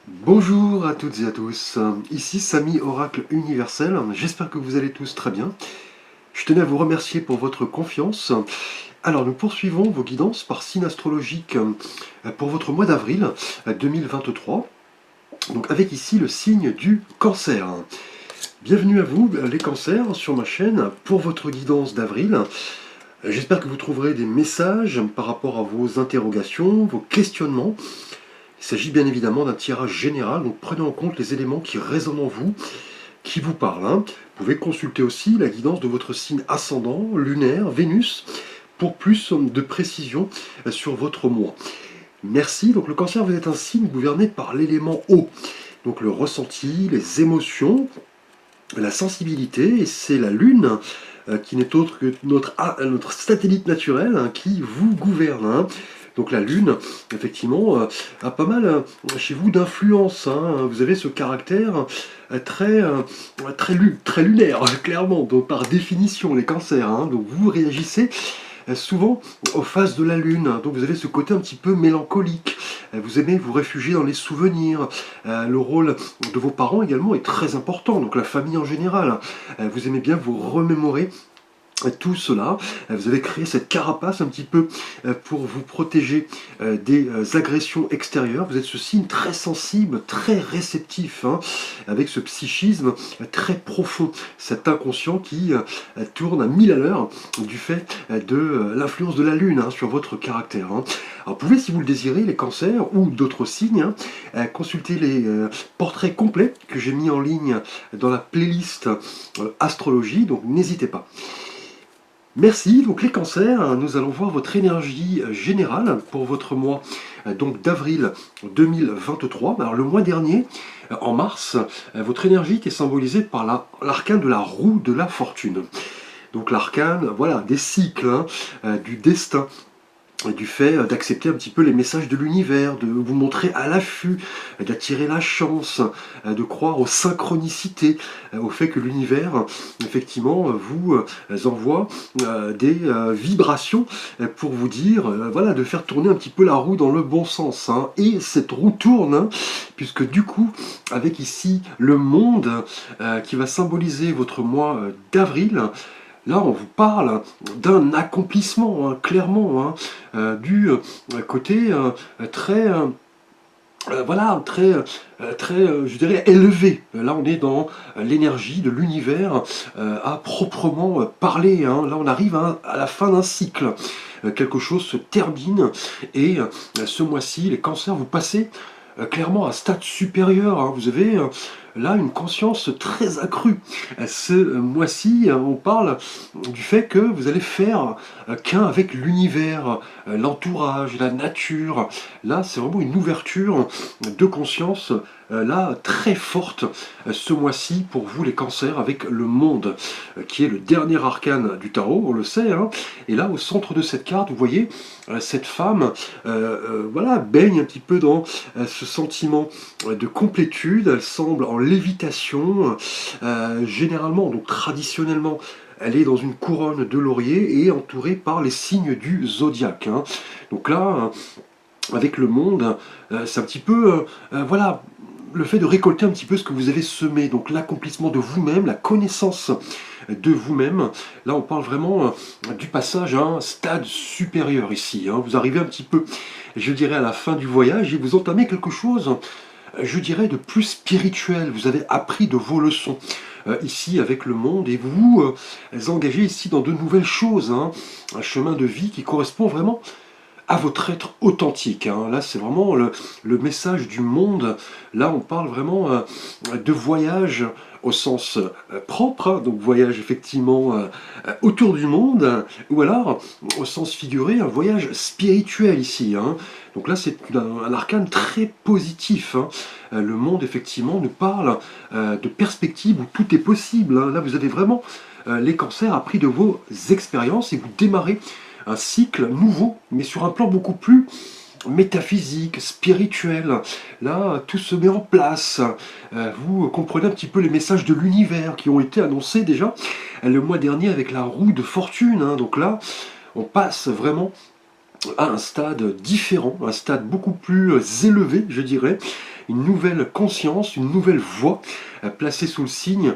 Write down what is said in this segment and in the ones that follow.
Bonjour à toutes et à tous, ici Samy Oracle Universel, j'espère que vous allez tous très bien. Je tenais à vous remercier pour votre confiance. Alors nous poursuivons vos guidances par signe astrologique pour votre mois d'avril 2023, donc avec ici le signe du Cancer. Bienvenue à vous les cancers sur ma chaîne pour votre guidance d'avril. J'espère que vous trouverez des messages par rapport à vos interrogations, vos questionnements. Il s'agit bien évidemment d'un tirage général, donc prenez en compte les éléments qui résonnent en vous, qui vous parlent. Vous pouvez consulter aussi la guidance de votre signe ascendant, lunaire, Vénus, pour plus de précision sur votre mois. Merci. Donc le Cancer, vous êtes un signe gouverné par l'élément eau. Donc le ressenti, les émotions, la sensibilité, et c'est la Lune qui n'est autre que notre satellite naturel qui vous gouverne. Donc la Lune, effectivement, a pas mal chez vous d'influence. Vous avez ce caractère très lunaire, clairement, donc par définition, les cancers. Donc vous réagissez souvent aux phases de la Lune. Donc vous avez ce côté un petit peu mélancolique. Vous aimez vous réfugier dans les souvenirs. Le rôle de vos parents également est très important, donc la famille en général. Vous aimez bien vous remémorer tout cela. Vous avez créé cette carapace un petit peu pour vous protéger des agressions extérieures. Vous êtes ce signe très sensible, très réceptif, avec ce psychisme très profond, cet inconscient qui tourne à 1000 à l'heure du fait de l'influence de la Lune sur votre caractère. Alors vous pouvez, si vous le désirez, les cancers ou d'autres signes, consulter les portraits complets que j'ai mis en ligne dans la playlist astrologie, donc n'hésitez pas. Merci, donc les cancers, nous allons voir votre énergie générale pour votre mois donc d'avril 2023. Alors le mois dernier, en mars, votre énergie était symbolisée par l'arcane de la roue de la fortune. Donc l'arcane, voilà, des cycles, du destin, du fait d'accepter un petit peu les messages de l'univers, de vous montrer à l'affût, d'attirer la chance, de croire aux synchronicités, au fait que l'univers, effectivement, vous envoie des vibrations pour vous dire, voilà, de faire tourner un petit peu la roue dans le bon sens. Et cette roue tourne, puisque du coup, avec ici le monde qui va symboliser votre mois d'avril, là, on vous parle d'un accomplissement, clairement, du côté très, voilà, je dirais, élevé. Là, on est dans l'énergie de l'univers à proprement parler. Là, on arrive à la fin d'un cycle. Quelque chose se termine et ce mois-ci, les cancers, vous passez clairement à un stade supérieur. Vous avez là une conscience très accrue. Ce mois-ci, on parle du fait que vous allez faire qu'un avec l'univers, l'entourage, la nature. Là, c'est vraiment une ouverture de conscience là très forte ce mois-ci pour vous les cancers avec le monde qui est le dernier arcane du tarot, on le sait. Et là, au centre de cette carte, vous voyez cette femme voilà, baigne un petit peu dans ce sentiment de complétude. Elle semble en lévitation, généralement, donc traditionnellement, elle est dans une couronne de laurier et entourée par les signes du zodiaque. Donc là, avec le monde, c'est un petit peu, voilà, le fait de récolter un petit peu ce que vous avez semé, donc l'accomplissement de vous-même, la connaissance de vous-même. Là, on parle vraiment du passage à un stade supérieur ici. Vous arrivez un petit peu, je dirais, à la fin du voyage et vous entamez quelque chose, je dirais, de plus spirituel. Vous avez appris de vos leçons ici avec le monde et vous engagez ici dans de nouvelles choses. Un chemin de vie qui correspond vraiment à votre être authentique. Là, c'est vraiment le message du monde. Là, on parle vraiment de voyage au sens propre, donc voyage effectivement autour du monde, ou alors au sens figuré, un voyage spirituel ici. Donc là, c'est un arcane très positif. Le monde, effectivement, nous parle de perspectives où tout est possible. Là, vous avez vraiment les cancers appris de vos expériences et vous démarrez un cycle nouveau, mais sur un plan beaucoup plus métaphysique, spirituel. Là, tout se met en place. Vous comprenez un petit peu les messages de l'univers qui ont été annoncés déjà le mois dernier avec la roue de fortune. Donc là, on passe vraiment à un stade différent, un stade beaucoup plus élevé, je dirais. une nouvelle conscience, une nouvelle voie placée sous le signe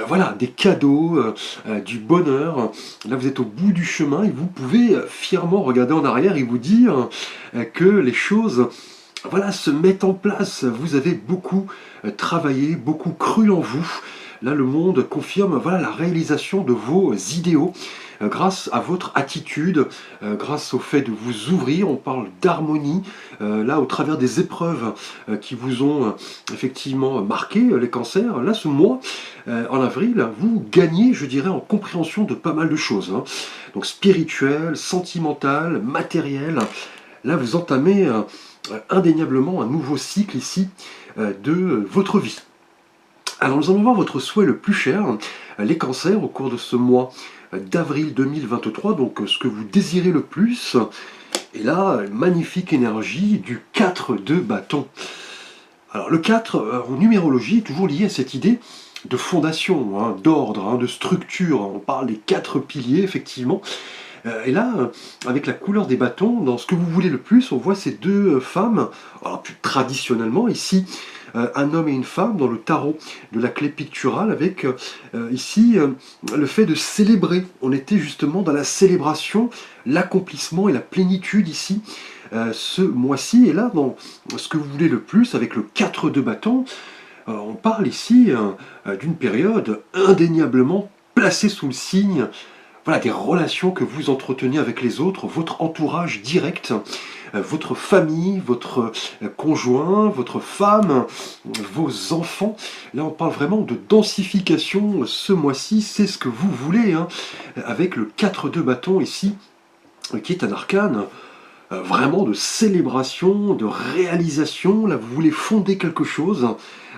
voilà, des cadeaux, du bonheur. Là, vous êtes au bout du chemin et vous pouvez fièrement regarder en arrière et vous dire que les choses voilà, se mettent en place. Vous avez beaucoup travaillé, beaucoup cru en vous. Là, le monde confirme voilà, la réalisation de vos idéaux grâce à votre attitude, grâce au fait de vous ouvrir. On parle d'harmonie, là, au travers des épreuves qui vous ont effectivement marqué, les cancers. Là, ce mois, en avril, vous gagnez, je dirais, en compréhension de pas mal de choses. Hein. Donc, spirituel, sentimental, matériel. Là, vous entamez indéniablement un nouveau cycle ici de votre vie. Alors nous allons voir votre souhait le plus cher, les cancers, au cours de ce mois d'avril 2023, donc ce que vous désirez le plus. Et là, magnifique énergie du 4 de bâton. Alors le 4, en numérologie, est toujours lié à cette idée de fondation, hein, d'ordre, hein, de structure. On parle des 4 piliers, effectivement. Et là, avec la couleur des bâtons, dans ce que vous voulez le plus, on voit ces deux femmes, alors plus traditionnellement ici, un homme et une femme dans le tarot de la clé picturale, avec ici le fait de célébrer. On était justement dans la célébration, l'accomplissement et la plénitude ici, ce mois-ci. Et là, dans ce que vous voulez le plus, avec le 4 de bâton, on parle ici d'une période indéniablement placée sous le signe voilà, des relations que vous entretenez avec les autres, votre entourage direct, votre famille, votre conjoint, votre femme, vos enfants. Là, on parle vraiment de densification ce mois-ci, c'est ce que vous voulez, hein, avec le 4 de bâton ici, qui est un arcane vraiment de célébration, de réalisation. Là, vous voulez fonder quelque chose.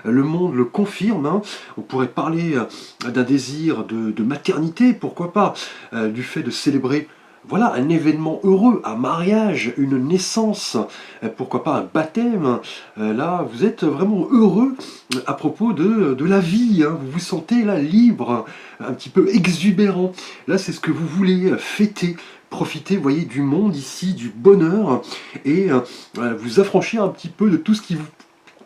Le monde le confirme. Hein. On pourrait parler d'un désir de maternité, pourquoi pas, du fait de célébrer voilà, un événement heureux, un mariage, une naissance, pourquoi pas un baptême. Là, vous êtes vraiment heureux à propos de la vie. Hein. Vous vous sentez là libre, un petit peu exubérant. Là, c'est ce que vous voulez fêter. Profitez, vous voyez, du monde ici, du bonheur, et vous affranchir un petit peu de tout ce qui vous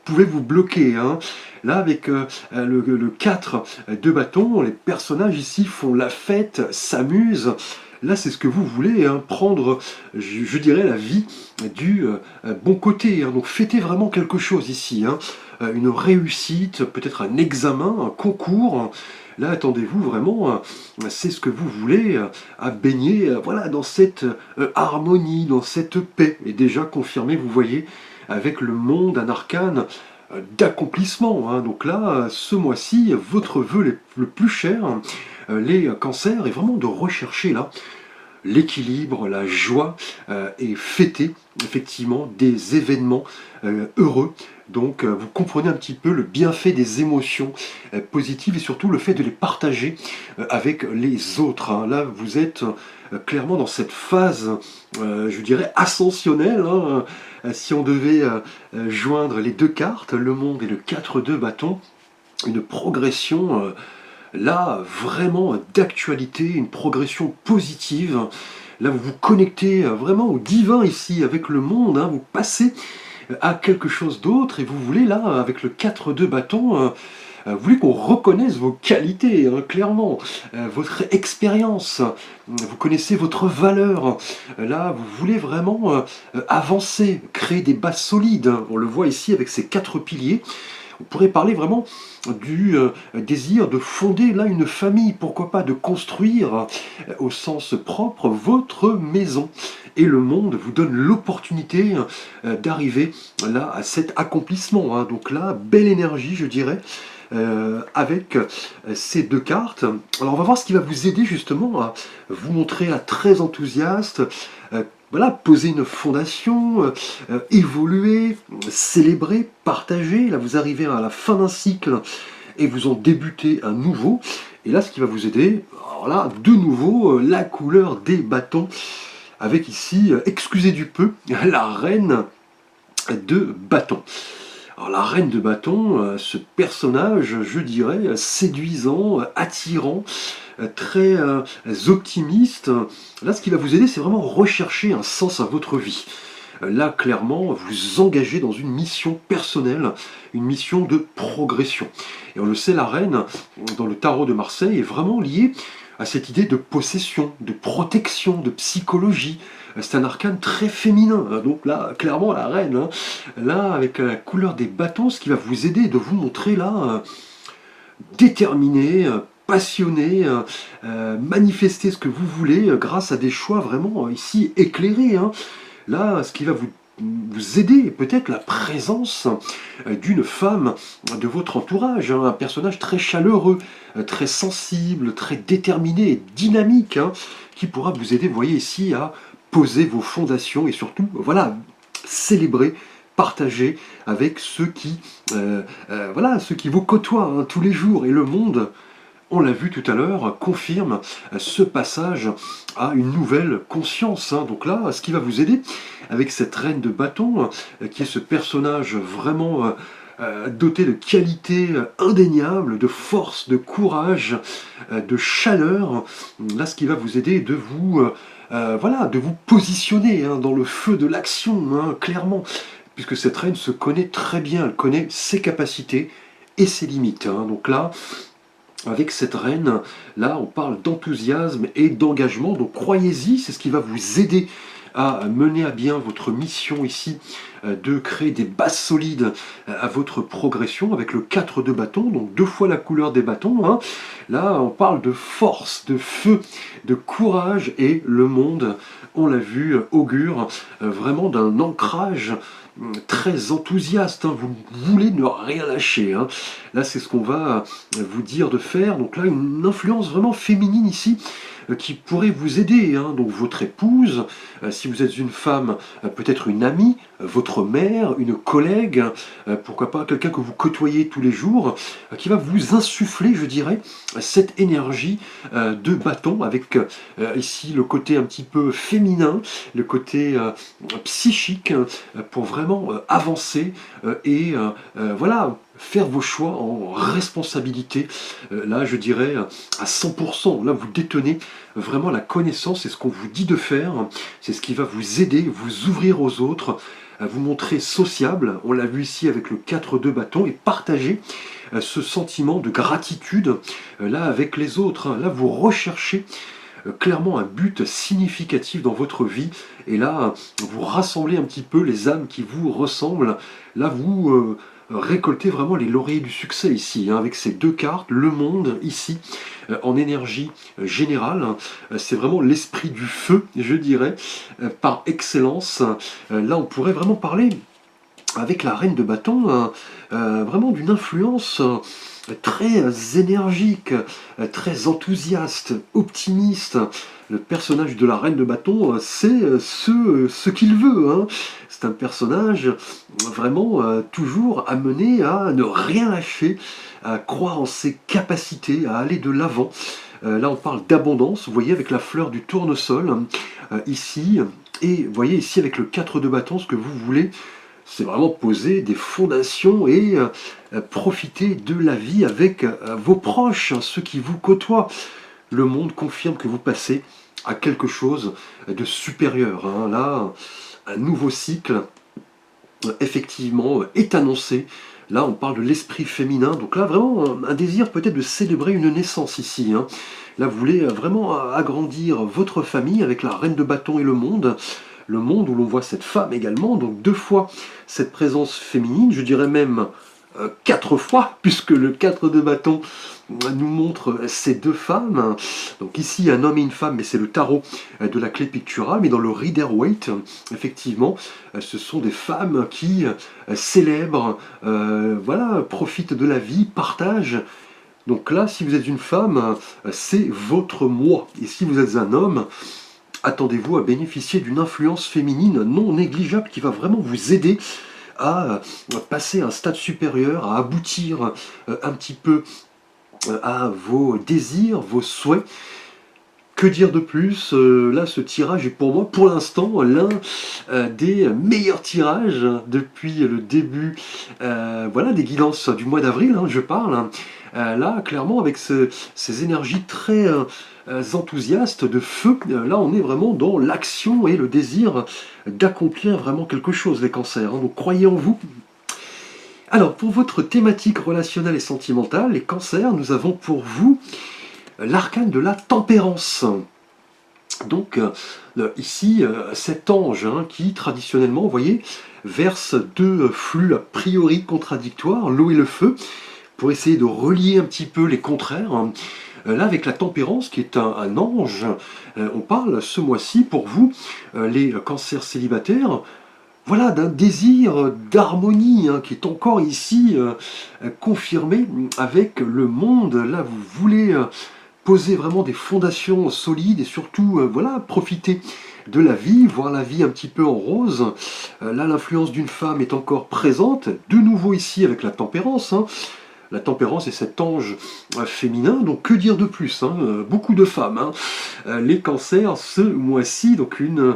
pouvez vous bloquer. Hein. Là, avec le 4 de bâton, les personnages ici font la fête, s'amusent. Là, c'est ce que vous voulez, hein, prendre, je dirais, la vie du bon côté. Hein. Donc, fêtez vraiment quelque chose ici. Hein. Une réussite, peut-être un examen, un concours. Là, attendez-vous vraiment, c'est ce que vous voulez, à baigner voilà, dans cette harmonie, dans cette paix. Et déjà confirmé, vous voyez, avec le monde, un arcane d'accomplissement. Hein. Donc là, ce mois-ci, votre vœu le plus cher, les cancers, est vraiment de rechercher là l'équilibre, la joie et fêter effectivement des événements heureux. Donc vous comprenez un petit peu le bienfait des émotions positives et surtout le fait de les partager avec les autres. Hein. Là, vous êtes clairement dans cette phase, je dirais, ascensionnelle. Hein. Si on devait joindre les deux cartes, le monde et le 4 de bâton, une progression là vraiment d'actualité, une progression positive. Là, vous vous connectez vraiment au divin ici avec le monde. Hein. Vous passez à quelque chose d'autre et vous voulez là, avec le 4 de bâton, vous voulez qu'on reconnaisse vos qualités, hein, clairement, votre expérience, vous connaissez votre valeur. Là, vous voulez vraiment avancer, créer des bases solides. On le voit ici avec ces 4 piliers. On pourrait parler vraiment du désir de fonder là une famille, pourquoi pas de construire au sens propre votre maison. Et le monde vous donne l'opportunité d'arriver là à cet accomplissement. Hein. Donc là, belle énergie, je dirais. Avec ces deux cartes. Alors on va voir ce qui va vous aider justement à vous montrer là, très enthousiaste, voilà, poser une fondation, évoluer, célébrer, partager. Là vous arrivez à la fin d'un cycle et vous en débutez un nouveau. Et là ce qui va vous aider, alors là de nouveau la couleur des bâtons avec ici, excusez du peu, la reine de bâtons. Alors la reine de bâton, ce personnage, je dirais, séduisant, attirant, très optimiste. Là, ce qui va vous aider, c'est vraiment rechercher un sens à votre vie. là, clairement, vous engagez dans une mission personnelle, une mission de progression. Et on le sait, la reine, dans le tarot de Marseille, est vraiment liée à cette idée de possession, de protection, de psychologie. C'est un arcane très féminin, hein. Donc là, clairement, la reine, hein, là, avec la couleur des bâtons, ce qui va vous aider de vous montrer là, déterminé, passionné, manifester ce que vous voulez grâce à des choix vraiment ici éclairés, hein. Là, ce qui va vous aider, peut-être la présence d'une femme de votre entourage, hein, un personnage très chaleureux, très sensible, très déterminé et dynamique, hein, qui pourra vous aider, vous voyez ici, à poser vos fondations et surtout, voilà, célébrer, partager avec ceux qui, voilà, ceux qui vous côtoient, hein, tous les jours. Et le monde, on l'a vu tout à l'heure, confirme ce passage à une nouvelle conscience, hein. Donc là, ce qui va vous aider avec cette reine de bâton, qui est ce personnage vraiment doté de qualités indéniables, de force, de courage, de chaleur. Là, ce qui va vous aider de vous, voilà, de vous positionner, hein, dans le feu de l'action, hein, clairement, puisque cette reine se connaît très bien, elle connaît ses capacités et ses limites, hein. Donc là, avec cette reine, là, on parle d'enthousiasme et d'engagement. Donc croyez-y, c'est ce qui va vous aider à mener à bien votre mission ici, de créer des bases solides à votre progression avec le 4 de bâton, donc 2 fois la couleur des bâtons, hein. Là, on parle de force, de feu, de courage, et le monde, on l'a vu, augure vraiment d'un ancrage très enthousiaste, hein. Vous voulez ne rien lâcher, hein. Là, c'est ce qu'on va vous dire de faire. Donc là, une influence vraiment féminine ici, qui pourrait vous aider, hein. Donc votre épouse, si vous êtes une femme, peut-être une amie, votre mère, une collègue, pourquoi pas quelqu'un que vous côtoyez tous les jours, qui va vous insuffler, je dirais, cette énergie de bâton, avec ici le côté un petit peu féminin, le côté psychique, pour vraiment avancer et voilà, faire vos choix en responsabilité. Là, je dirais à 100%. Là, vous détenez vraiment la connaissance, et ce qu'on vous dit de faire, c'est ce qui va vous aider, vous ouvrir aux autres, à vous montrer sociable. On l'a vu ici avec le 4 de bâton, et partager ce sentiment de gratitude là avec les autres, hein. Là, vous recherchez clairement un but significatif dans votre vie, et là, vous rassemblez un petit peu les âmes qui vous ressemblent. Là, vous récoltez vraiment les lauriers du succès ici, hein, avec ces 2 cartes, le monde ici, en énergie générale, hein. C'est vraiment l'esprit du feu, je dirais, par excellence. Là, on pourrait vraiment parler, avec la reine de bâton, vraiment d'une influence très énergique, très enthousiaste, optimiste. Le personnage de la reine de bâton, c'est ce qu'il veut, hein. C'est un personnage vraiment toujours amené à ne rien lâcher, à croire en ses capacités, à aller de l'avant. Là, on parle d'abondance, vous voyez, avec la fleur du tournesol, ici. Et vous voyez ici, avec le 4 de bâton, ce que vous voulez, c'est vraiment poser des fondations et profiter de la vie avec vos proches, hein, ceux qui vous côtoient. Le monde confirme que vous passez à quelque chose de supérieur, hein. Là, un nouveau cycle, effectivement, est annoncé. Là, on parle de l'esprit féminin. Donc là, vraiment, un désir peut-être de célébrer une naissance ici, hein. Là, vous voulez vraiment agrandir votre famille avec la reine de bâton et le monde. Le monde où l'on voit cette femme également, donc 2 fois cette présence féminine, je dirais même 4 fois, puisque le 4 de bâton nous montre ces 2 femmes. Donc ici, un homme et une femme, mais c'est le tarot de la clé picturale, mais dans le Rider-Waite, effectivement, ce sont des femmes qui célèbrent, voilà, profitent de la vie, partagent. Donc là, si vous êtes une femme, c'est votre moi. Et si vous êtes un homme, attendez-vous à bénéficier d'une influence féminine non négligeable qui va vraiment vous aider à passer à un stade supérieur, à aboutir un petit peu à vos désirs, vos souhaits. Que dire de plus? Là, ce tirage est pour moi, pour l'instant, l'un des meilleurs tirages depuis le début, voilà, des guidances du mois d'avril, hein, je parle, hein. Là, clairement, avec ces énergies très enthousiastes de feu, là, on est vraiment dans l'action et le désir d'accomplir vraiment quelque chose, les cancers, hein. Donc, croyez en vous. Alors, pour votre thématique relationnelle et sentimentale, les cancers, nous avons pour vous l'arcane de la tempérance. Donc ici, cet ange hein, qui traditionnellement, vous voyez, verse deux flux a priori contradictoires, l'eau et le feu, pour essayer de relier un petit peu les contraires. Là, avec la tempérance, qui est un ange, on parle ce mois-ci pour vous, les cancers célibataires, voilà, d'un désir d'harmonie hein, qui est encore ici confirmé avec le monde. Là, vous voulez poser vraiment des fondations solides et surtout voilà, profiter de la vie, voir la vie un petit peu en rose. Là, l'influence d'une femme est encore présente, de nouveau ici avec la tempérance. Hein. La tempérance est cet ange féminin, donc que dire de plus hein, beaucoup de femmes. Hein. Les cancers, ce mois-ci, donc une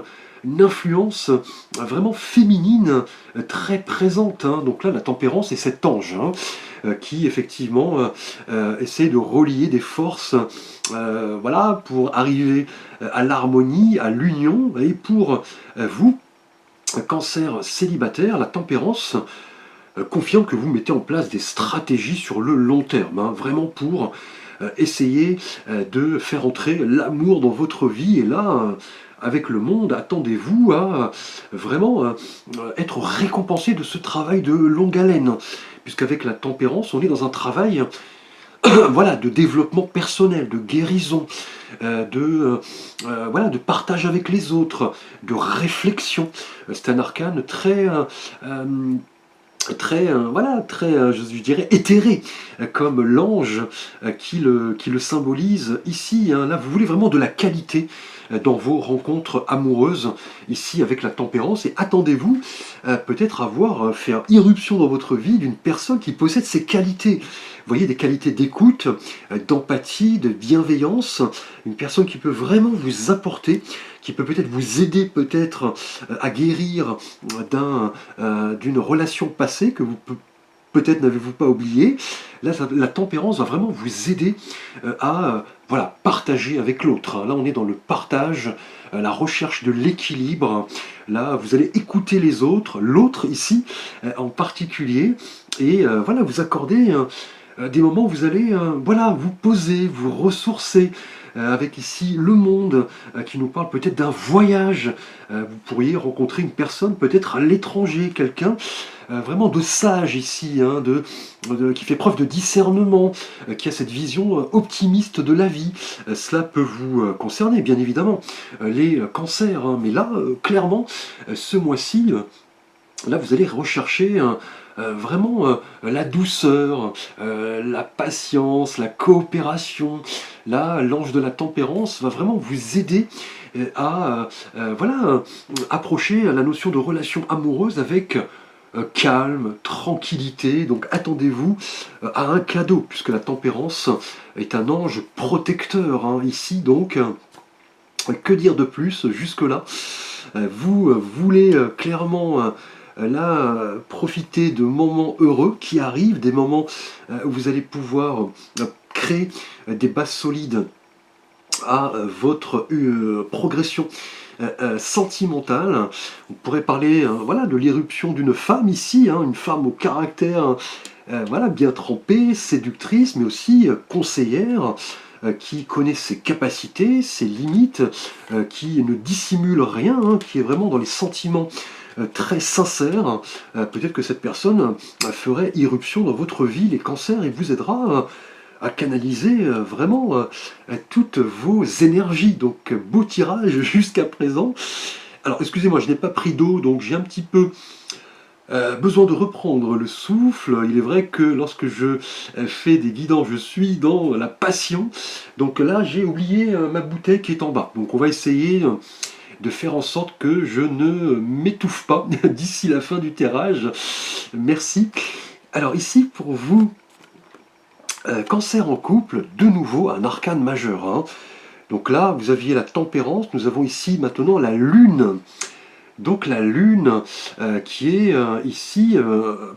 influence vraiment féminine très présente. Hein. Donc là, la tempérance est cet ange hein, qui effectivement essaie de relier des forces voilà, pour arriver à l'harmonie, à l'union. Et pour vous, cancer célibataire, la tempérance confirme que vous mettez en place des stratégies sur le long terme, hein, vraiment pour essayer de faire entrer l'amour dans votre vie. Et là, avec le monde, attendez-vous à vraiment être récompensé de ce travail de longue haleine. Puisqu'avec la tempérance, on est dans un travail voilà, de développement personnel, de guérison, voilà, de partage avec les autres, de réflexion. C'est un arcane voilà, très je dirais, éthéré, comme l'ange qui le symbolise ici. Hein. Là, vous voulez vraiment de la qualité dans vos rencontres amoureuses, ici avec la tempérance, et attendez-vous peut-être à voir faire irruption dans votre vie d'une personne qui possède ces qualités. Vous voyez, des qualités d'écoute, d'empathie, de bienveillance, une personne qui peut vraiment vous apporter, qui peut peut-être vous aider peut-être à guérir d'une relation passée que vous peut-être n'avez-vous pas oublié. Là, la tempérance va vraiment vous aider à voilà, partager avec l'autre. Là, on est dans le partage, la recherche de l'équilibre. Là, vous allez écouter les autres, l'autre ici en particulier, et voilà, vous accorder des moments où vous allez voilà, vous poser, vous ressourcer, avec ici le monde qui nous parle peut-être d'un voyage. Vous pourriez rencontrer une personne peut-être à l'étranger, quelqu'un vraiment de sage ici, hein, qui fait preuve de discernement, qui a cette vision optimiste de la vie. Cela peut vous concerner, bien évidemment, les cancers. Hein, mais là, clairement, ce mois-ci, là, vous allez rechercher vraiment la douceur, la patience, la coopération. Là, l'ange de la tempérance va vraiment vous aider à voilà, approcher la notion de relation amoureuse avec calme, tranquillité. Donc attendez-vous à un cadeau, puisque la tempérance est un ange protecteur. Hein. Ici, donc, que dire de plus jusque-là? Vous voulez clairement là, profiter de moments heureux qui arrivent, des moments où vous allez pouvoir créer des bases solides à votre progression sentimentale. On pourrait parler voilà, de l'irruption d'une femme ici, hein, une femme au caractère voilà, bien trempé, séductrice, mais aussi conseillère, qui connaît ses capacités, ses limites, qui ne dissimule rien, hein, qui est vraiment dans les sentiments très sincères. Peut-être que cette personne ferait irruption dans votre vie, les cancers, et vous aidera à canaliser vraiment toutes vos énergies. Donc beau tirage jusqu'à présent. Alors excusez-moi, je n'ai pas pris d'eau, donc j'ai un petit peu besoin de reprendre le souffle. Il est vrai que lorsque je fais des guidances, je suis dans la passion. Donc là, j'ai oublié ma bouteille qui est en bas. Donc on va essayer de faire en sorte que je ne m'étouffe pas d'ici la fin du tirage. Merci. Alors ici, pour vous, cancer en couple, de nouveau un arcane majeur. Hein. Donc là, vous aviez la tempérance, nous avons ici maintenant la lune. Donc la lune qui est ici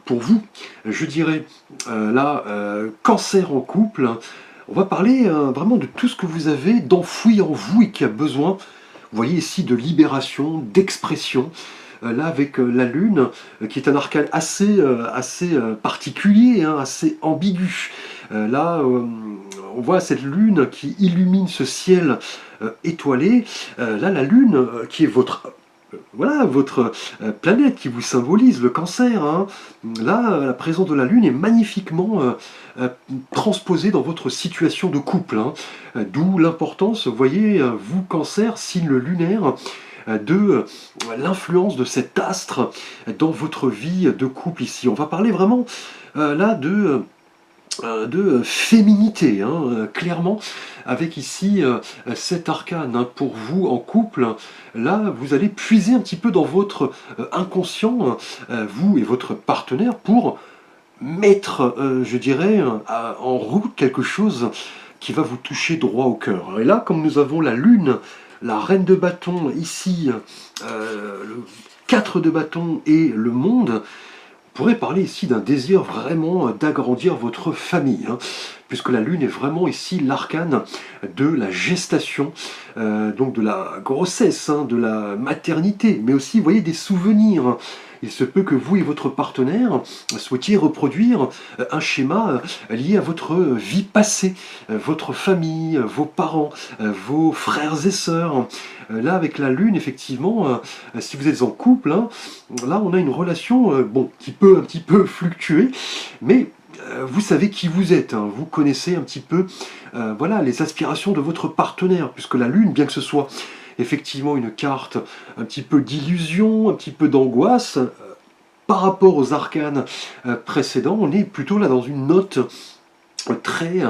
pour vous, je dirais, là, cancer en couple, on va parler vraiment de tout ce que vous avez d'enfoui en vous et qui a besoin, vous voyez ici, de libération, d'expression. Là, avec la lune, qui est un arcane assez particulier, hein, assez ambigu. Là, on voit cette lune qui illumine ce ciel étoilé. Là, la lune, qui est votre voilà, votre planète qui vous symbolise, le cancer. Hein. Là, la présence de la Lune est magnifiquement transposée dans votre situation de couple. Hein. D'où l'importance, vous voyez, vous, cancer, signe lunaire, de l'influence de cet astre dans votre vie de couple ici. On va parler vraiment là de féminité, hein, clairement, avec ici cet arcane hein, pour vous en couple. Là, vous allez puiser un petit peu dans votre inconscient, vous et votre partenaire, pour mettre, je dirais, en route quelque chose qui va vous toucher droit au cœur. Et là, comme nous avons la lune, la reine de bâton, ici, le 4 de bâton et le monde, on pourrait parler ici d'un désir vraiment d'agrandir votre famille, hein, puisque la lune est vraiment ici l'arcane de la gestation, donc de la grossesse, hein, de la maternité, mais aussi, vous voyez, des souvenirs. Il se peut que vous et votre partenaire souhaitiez reproduire un schéma lié à votre vie passée, votre famille, vos parents, vos frères et sœurs. Là, avec la lune, effectivement, si vous êtes en couple, hein, là, on a une relation bon, qui peut un petit peu fluctuer, mais vous savez qui vous êtes, hein, vous connaissez un petit peu voilà, les aspirations de votre partenaire, puisque la lune, bien que ce soit effectivement une carte un petit peu d'illusion, un petit peu d'angoisse, par rapport aux arcanes précédents, on est plutôt là dans une note très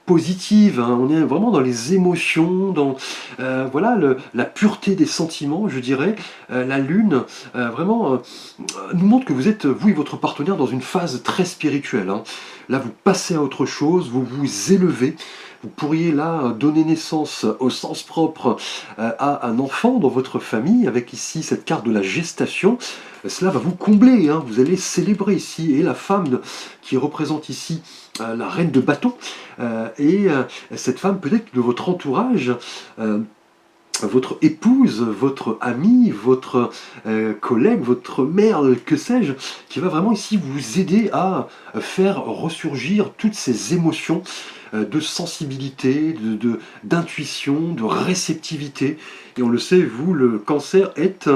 positive, hein. On est vraiment dans les émotions, dans voilà, la pureté des sentiments, je dirais. La lune vraiment nous montre que vous êtes, vous et votre partenaire, dans une phase très spirituelle. Hein. Là, vous passez à autre chose, vous vous élevez. Vous pourriez là donner naissance au sens propre à un enfant dans votre famille, avec ici cette carte de la gestation. Cela va vous combler, hein. Vous allez célébrer ici. Et la femme qui représente ici la reine de bâton, et cette femme peut-être de votre entourage, votre épouse, votre amie, votre collègue, votre mère, que sais-je, qui va vraiment ici vous aider à faire ressurgir toutes ces émotions de sensibilité, d'intuition, de réceptivité. Et on le sait, vous, le cancer, êtes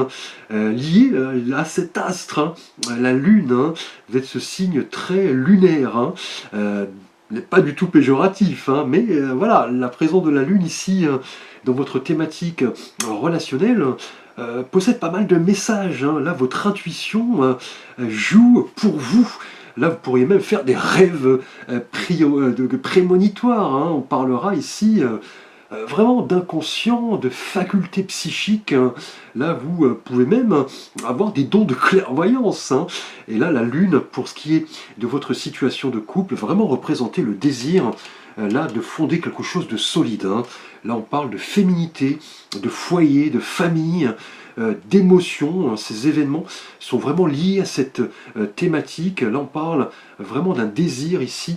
lié à cet astre, hein, la lune. Hein. Vous êtes ce signe très lunaire, hein, n'est pas du tout péjoratif, hein, mais voilà, la présence de la lune ici, dans votre thématique relationnelle, possède pas mal de messages. Hein. Là, votre intuition joue pour vous. Là, vous pourriez même faire des rêves prémonitoires. Hein. On parlera ici vraiment d'inconscient, de facultés psychiques. Hein. Là, vous pouvez même avoir des dons de clairvoyance. Hein. Et là, la lune, pour ce qui est de votre situation de couple, vraiment représenter le désir là de fonder quelque chose de solide. Hein. Là, on parle de féminité, de foyer, de famille, d'émotions. Hein. Ces événements sont vraiment liés à cette thématique. Là, on parle vraiment d'un désir ici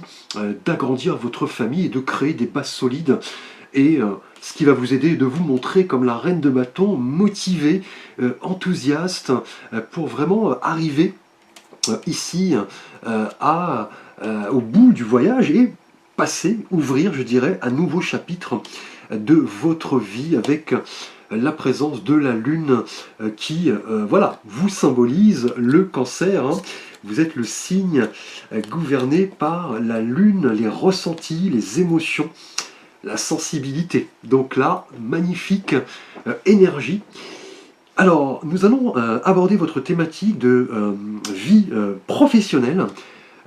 d'agrandir votre famille et de créer des bases solides. Et ce qui va vous aider de vous montrer comme la reine de bâton, motivée, enthousiaste, pour vraiment arriver ici au bout du voyage et ouvrir, je dirais, un nouveau chapitre de votre vie avec la présence de la lune qui, voilà, vous symbolise le cancer. Hein. Vous êtes le signe gouverné par la lune, les ressentis, les émotions, la sensibilité. Donc là, magnifique énergie. Alors, nous allons aborder votre thématique de vie professionnelle,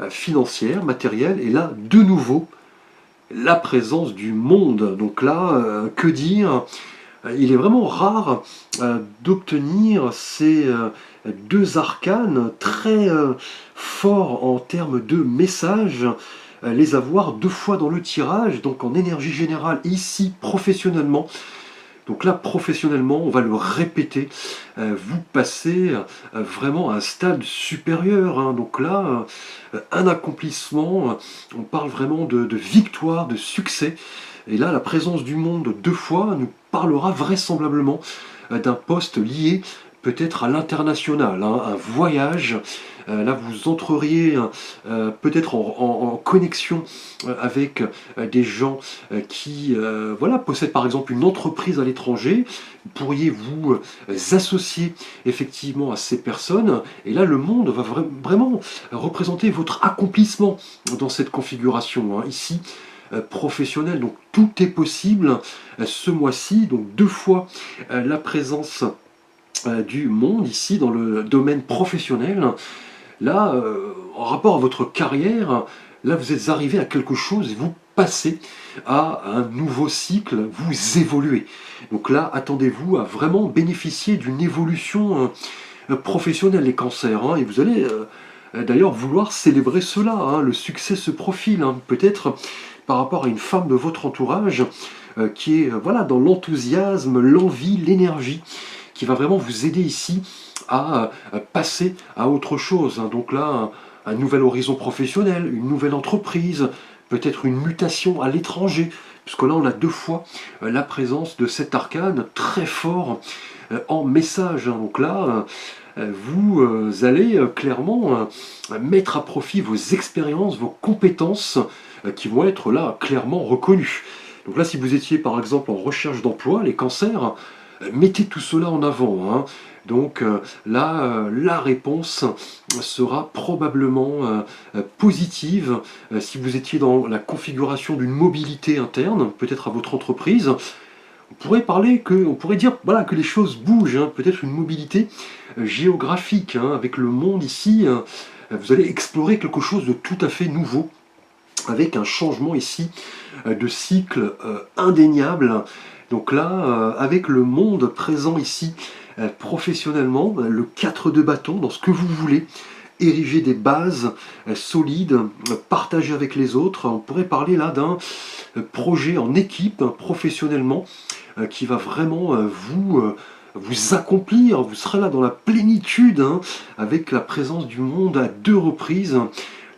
financière, matérielle, et là, de nouveau, la présence du monde. Donc là, que dire? Il est vraiment rare d'obtenir ces deux arcanes très forts en termes de messages, les avoir deux fois dans le tirage, donc en énergie générale, ici professionnellement. Donc là, professionnellement, on va le répéter, vous passez vraiment à un stade supérieur, hein. Donc là, un accomplissement, on parle vraiment de victoire, de succès. Et là, la présence du monde deux fois nous parlera vraisemblablement d'un poste lié peut-être à l'international, hein, un voyage. Là, vous entreriez peut-être en connexion avec des gens qui voilà, possèdent par exemple une entreprise à l'étranger. Vous pourriez vous associer effectivement à ces personnes. Et là, le monde va vraiment représenter votre accomplissement dans cette configuration, hein, ici professionnelle. Donc tout est possible ce mois-ci. Donc deux fois la présence du monde ici dans le domaine professionnel. Là, en rapport à votre carrière, là vous êtes arrivé à quelque chose et vous passez à un nouveau cycle, vous évoluez. Donc là, attendez-vous à vraiment bénéficier d'une évolution professionnelle, les cancers, hein, et vous allez d'ailleurs vouloir célébrer cela, hein. Le succès se profile, hein, peut-être par rapport à une femme de votre entourage qui est voilà, dans l'enthousiasme, l'envie, l'énergie, qui va vraiment vous aider ici à passer à autre chose, hein. Donc là, un nouvel horizon professionnel, une nouvelle entreprise, peut-être une mutation à l'étranger, puisque là on a deux fois la présence de cet arcane très fort en message, hein. Donc là, vous allez clairement mettre à profit vos expériences, vos compétences qui vont être là clairement reconnues. Donc là, si vous étiez par exemple en recherche d'emploi, les cancers, mettez tout cela en avant, hein. Donc là, la réponse sera probablement positive. Si vous étiez dans la configuration d'une mobilité interne, peut-être à votre entreprise, on pourrait dire voilà, que les choses bougent, hein. Peut-être une mobilité géographique, hein, avec le monde ici. Vous allez explorer quelque chose de tout à fait nouveau, avec un changement ici de cycle indéniable. Donc là, avec le monde présent ici professionnellement, le 4 de bâton, dans ce que vous voulez, ériger des bases solides, partager avec les autres. On pourrait parler là d'un projet en équipe, professionnellement, qui va vraiment vous accomplir. Vous serez là dans la plénitude, hein, avec la présence du monde à deux reprises.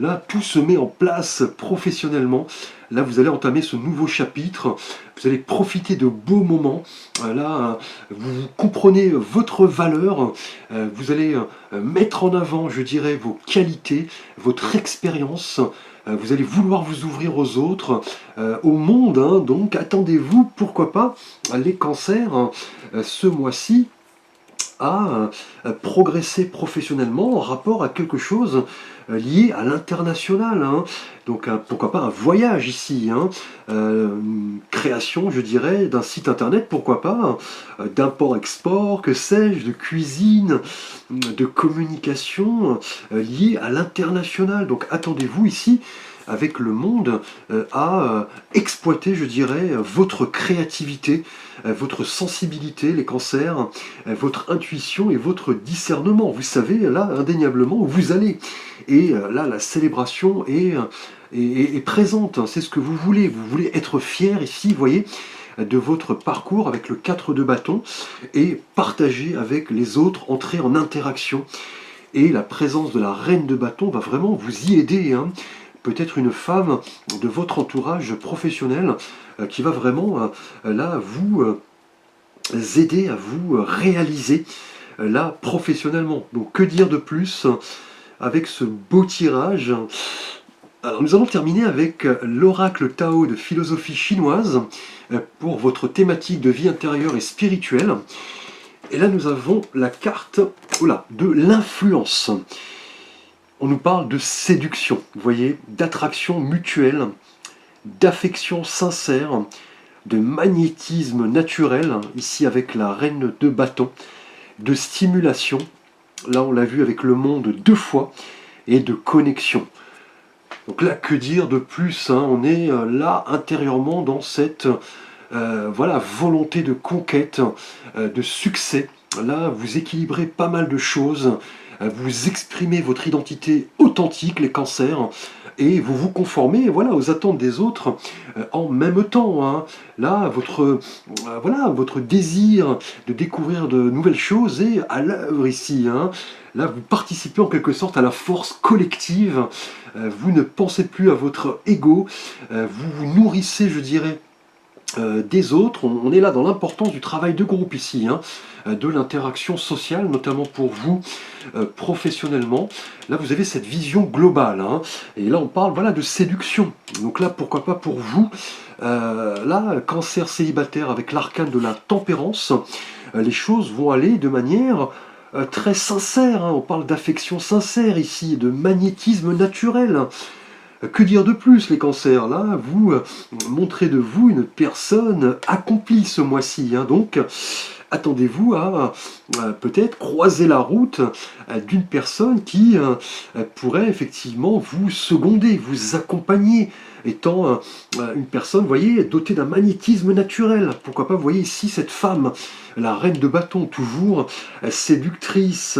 Là, tout se met en place professionnellement. Là, vous allez entamer ce nouveau chapitre. Vous allez profiter de beaux moments. Là, vous comprenez votre valeur. Vous allez mettre en avant, je dirais, vos qualités, votre expérience. Vous allez vouloir vous ouvrir aux autres, au monde, hein. Donc, attendez-vous, pourquoi pas, les cancers, ce mois-ci, à progresser professionnellement en rapport à quelque chose lié à l'international, hein. Donc pourquoi pas un voyage ici, hein. Une création, je dirais, d'un site internet, pourquoi pas, d'import-export, que sais-je, de cuisine, de communication liée à l'international. Donc attendez-vous ici avec le monde à exploiter, je dirais, votre créativité, votre sensibilité, les cancers, votre intuition et votre discernement. Vous savez, là, indéniablement, où vous allez. Et là, la célébration est présente. C'est ce que vous voulez. Vous voulez être fier ici, vous voyez, de votre parcours avec le 4 de bâton et partager avec les autres, entrer en interaction. Et la présence de la reine de bâton va vraiment vous y aider, hein. Peut-être une femme de votre entourage professionnel qui va vraiment là vous aider à vous réaliser là professionnellement. Donc que dire de plus avec ce beau tirage? Alors nous allons terminer avec l'oracle Tao de philosophie chinoise pour votre thématique de vie intérieure et spirituelle. Et là nous avons la carte de l'influence. On nous parle de séduction, vous voyez, d'attraction mutuelle, d'affection sincère, de magnétisme naturel, ici avec la reine de bâton, de stimulation, là on l'a vu avec le monde deux fois, et de connexion. Donc là, que dire de plus, hein, on est là intérieurement dans cette voilà, volonté de conquête, de succès. Là, vous équilibrez pas mal de choses. Vous exprimez votre identité authentique, les cancers. et vous vous conformez voilà, aux attentes des autres en même temps, hein. Là, voilà, votre désir de découvrir de nouvelles choses est à l'œuvre ici, hein. Là, vous participez en quelque sorte à la force collective. Vous ne pensez plus à votre ego. Vous vous nourrissez, je dirais, des autres. On est là dans l'importance du travail de groupe ici, hein, de l'interaction sociale, notamment pour vous professionnellement. Là, vous avez cette vision globale, hein, et là, on parle voilà, de séduction. Donc là, pourquoi pas pour vous, là, cancer célibataire avec l'arcane de la tempérance, les choses vont aller de manière très sincère, hein. On parle d'affection sincère ici, de magnétisme naturel. Que dire de plus, les cancers? Là, vous montrez de vous une personne accomplie ce mois-ci, hein. Donc, attendez-vous à peut-être croiser la route d'une personne qui pourrait effectivement vous seconder, vous accompagner, étant une personne, vous voyez, dotée d'un magnétisme naturel. Pourquoi pas, vous voyez ici cette femme, la reine de bâton, toujours séductrice,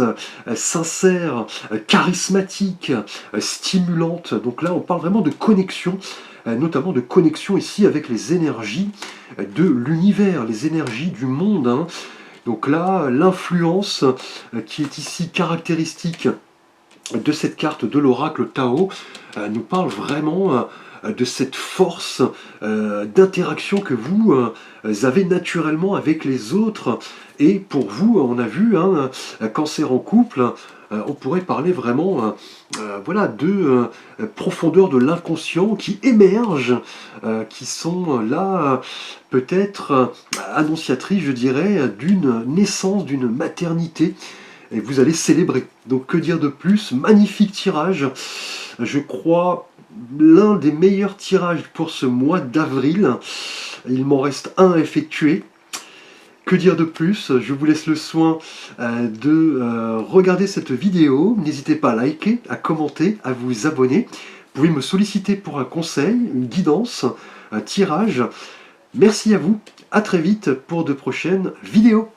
sincère, charismatique, stimulante. Donc là, on parle vraiment de connexion, notamment de connexion ici avec les énergies de l'univers, les énergies du monde, hein. Donc là, l'influence qui est ici caractéristique de cette carte de l'oracle Tao nous parle vraiment de cette force d'interaction que vous avez naturellement avec les autres. Et pour vous, on a vu, hein, cancer en couple, on pourrait parler vraiment voilà, de profondeur de l'inconscient qui émergent, qui sont là peut-être annonciatrices, je dirais, d'une naissance, d'une maternité. Et vous allez célébrer. Donc que dire de plus? Magnifique tirage. Je crois l'un des meilleurs tirages pour ce mois d'avril. Il m'en reste un à effectuer. Que dire de plus? Je vous laisse le soin de regarder cette vidéo. N'hésitez pas à liker, à commenter, à vous abonner. Vous pouvez me solliciter pour un conseil, une guidance, un tirage. Merci à vous. À très vite pour de prochaines vidéos.